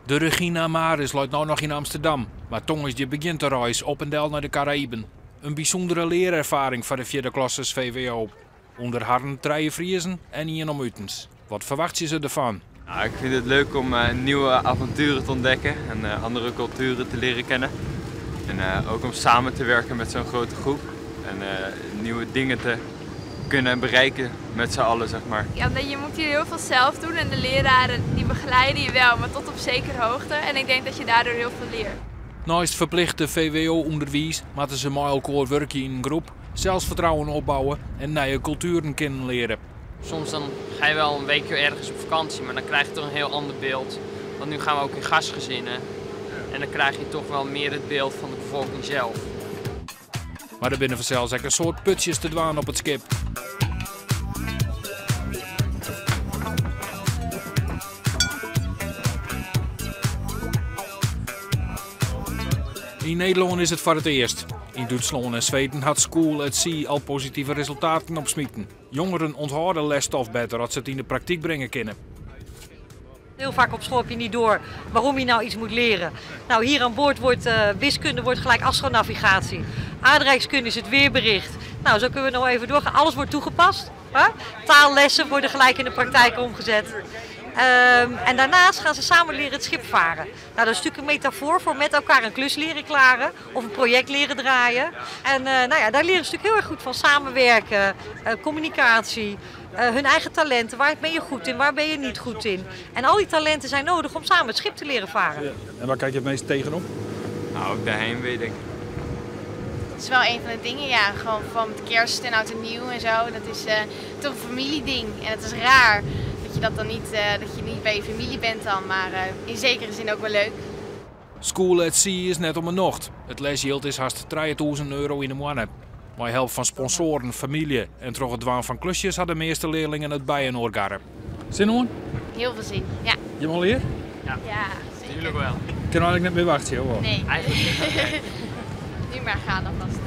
De Regina Maris luidt nou nog in Amsterdam, maar tongens die begint de reis op en del naar de Caraïben. Een bijzondere leerervaring voor de vierde klasses VWO. Onder harren treien Friezen en Ian om Utens. Wat verwacht je ze ervan? Nou, ik vind het leuk om nieuwe avonturen te ontdekken en andere culturen te leren kennen. En ook om samen te werken met zo'n grote groep en nieuwe dingen te kunnen bereiken met z'n allen, zeg maar. Ja, je moet hier heel veel zelf doen en de leraren die begeleiden je wel, maar tot op zekere hoogte. En ik denk dat je daardoor heel veel leert. Naast verplichte VWO-onderwijs moeten ze met elkaar werken in een groep, zelfvertrouwen opbouwen en nieuwe culturen kennen leren. Soms dan ga je wel een weekje ergens op vakantie, maar dan krijg je toch een heel ander beeld. Want nu gaan we ook in gastgezinnen en dan krijg je toch wel meer het beeld van de bevolking zelf. Maar er binnen vanzelfs ook een soort putjes te dwaan op het schip. In Nederland is het voor het eerst. In Duitsland en Zweden had School at Sea al positieve resultaten opsmieten. Jongeren onthouden lesstof beter als ze het in de praktijk brengen kunnen. Heel vaak op school heb je niet door waarom je nou iets moet leren. Nou, hier aan boord wordt wiskunde wordt gelijk astronavigatie. Aardrijkskunde is het weerbericht. Nou, zo kunnen we nog even doorgaan. Alles wordt toegepast. Hè? Taallessen worden gelijk in de praktijk omgezet. En daarnaast gaan ze samen leren het schip varen. Nou, dat is natuurlijk een metafoor voor met elkaar een klus leren klaren of een project leren draaien. En nou ja, daar leren ze natuurlijk heel erg goed van samenwerken, communicatie, hun eigen talenten. Waar ben je goed in, waar ben je niet goed in? En al die talenten zijn nodig om samen het schip te leren varen. Ja. En waar kijk je het meest tegenop? Nou, ook de heimwee, denk ik. Dat is wel een van de dingen, ja. Gewoon van met kerst en oud en nieuw en zo. Dat is toch een familieding en het is raar. Dat je niet bij je familie bent dan, maar in zekere zin ook wel leuk. School at Sea is net om een nacht. Het lesgeld is haast 3000 euro in de maand. Met hulp van sponsoren, familie en toch het dwaan van klusjes hadden de meeste leerlingen het bij een oorgarren. Zin hoor? Heel veel zin, ja. Je al leer? Ja, zeker. natuurlijk wel. Ik kan eigenlijk net meer wachten, joh. Nee, Eigenlijk niet. nu maar gaan alvast.